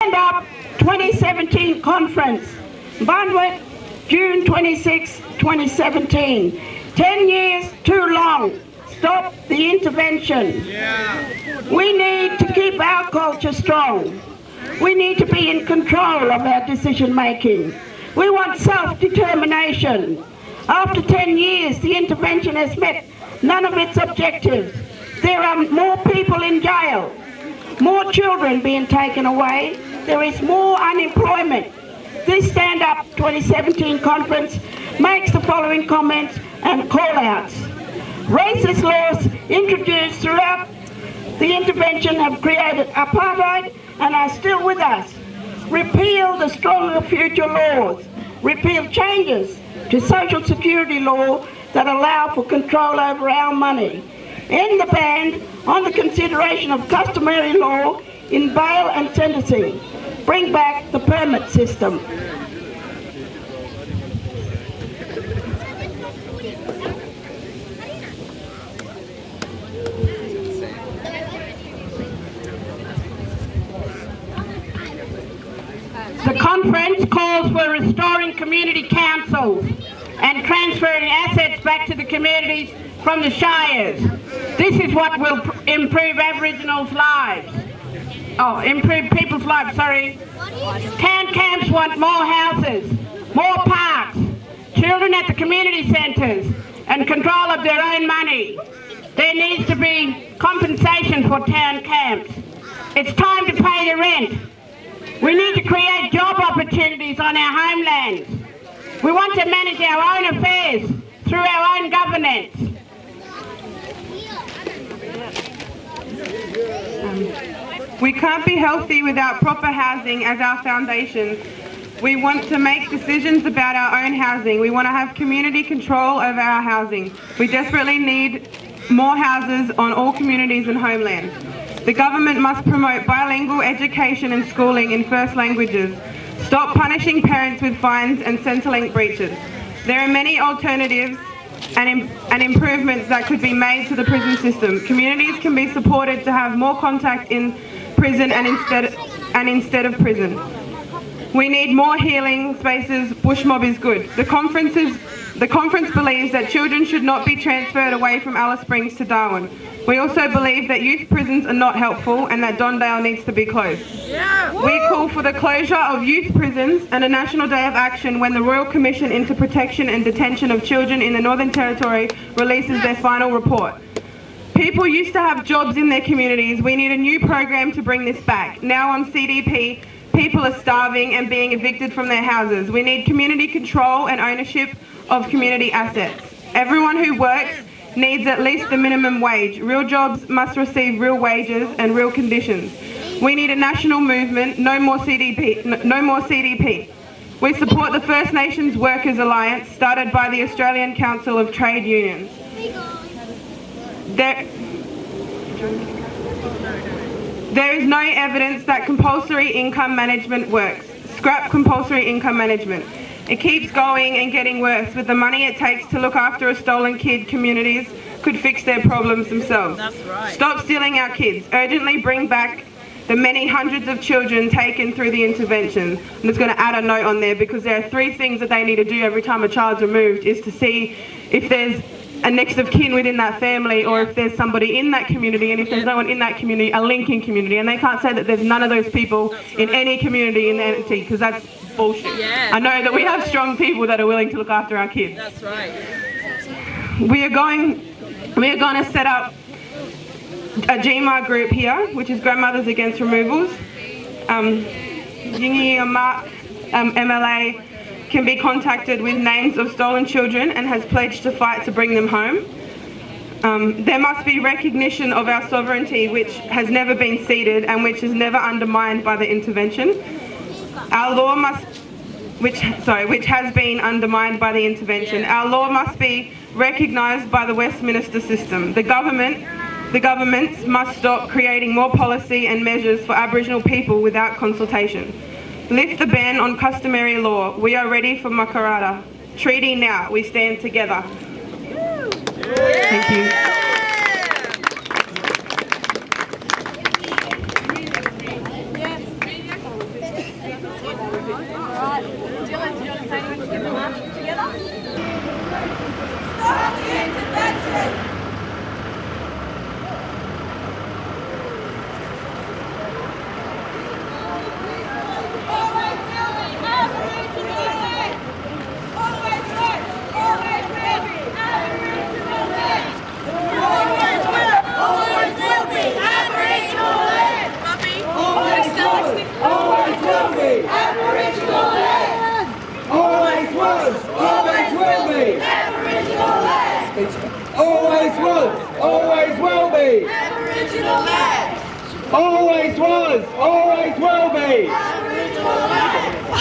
Stand Up 2017 conference, Buntwood, June 26, 2017. 10 years too long. Stop the intervention. We need to keep our culture strong. We need to be in control of our decision making. We want self-determination. After 10 years, the intervention has met none of its objectives. There are more people in jail, more children being taken away, there is more unemployment. This Stand Up 2017 conference makes the following comments and call-outs. Racist laws introduced throughout the intervention have created apartheid and are still with us. Repeal the Stronger Future laws. Repeal changes to Social Security law that allow for control over our money. End the ban on the consideration of customary law in bail and sentencing. Bring back the permit system. The conference calls for restoring community councils and transferring assets back to the communities from the shires. This is what will improve Aboriginals' lives. Improve people's lives, sorry. Town camps want more houses, more parks, children at the community centres, and control of their own money. There needs to be compensation for town camps. It's time to pay the rent. We need to create job opportunities on our homelands. We want to manage our own affairs through our own governance. We can't be healthy without proper housing as our foundation. We want to make decisions about our own housing. We want to have community control over our housing. We desperately need more houses on all communities and homelands. The government must promote bilingual education and schooling in first languages. Stop punishing parents with fines and Centrelink breaches. There are many alternatives and improvements that could be made to the prison system. Communities can be supported to have more contact in prison and instead of prison. We need more healing spaces. Bush mob is good. The conference believes that children should not be transferred away from Alice Springs to Darwin. We also believe that youth prisons are not helpful and that Dondale needs to be closed. We call for the closure of youth prisons and a national day of action when the Royal Commission into Protection and Detention of Children in the Northern Territory releases their final report. People used to have jobs in their communities. We need a new program to bring this back. Now on CDP, people are starving and being evicted from their houses. We need community control and ownership of community assets. Everyone who works needs at least the minimum wage. Real jobs must receive real wages and real conditions. We need a national movement, no more CDP. We support the First Nations Workers Alliance started by the Australian Council of Trade Unions. There is no evidence that compulsory income management works. Scrap compulsory income management. It keeps going and getting worse. With the money it takes to look after a stolen kid, communities could fix their problems themselves. That's right. Stop stealing our kids. Urgently bring back the many hundreds of children taken through the intervention. I'm just going to add a note on there because there are 3 things that they need to do every time a child's removed is to see if there's a next of kin within that family or if there's somebody in that community, and if there's no one in that community, a linking community. And they can't say that there's none of those people in any community in the entity because that's bullshit. Yeah. I know that we have strong people that are willing to look after our kids. That's right. We are going to set up a GMA group here, which is Grandmothers Against Removals. Yingi MLA can be contacted with names of stolen children and has pledged to fight to bring them home. There must be recognition of our sovereignty, which has never been ceded and which is never undermined by the intervention. Our law which has been undermined by the intervention. Our law must be recognised by the Westminster system. The governments must stop creating more policy and measures for Aboriginal people without consultation. Lift the ban on customary law. We are ready for Makarrata. Treaty now. We stand together. Thank you. Always was, always will be. Aboriginal land. Always was, always will be. Aboriginal land.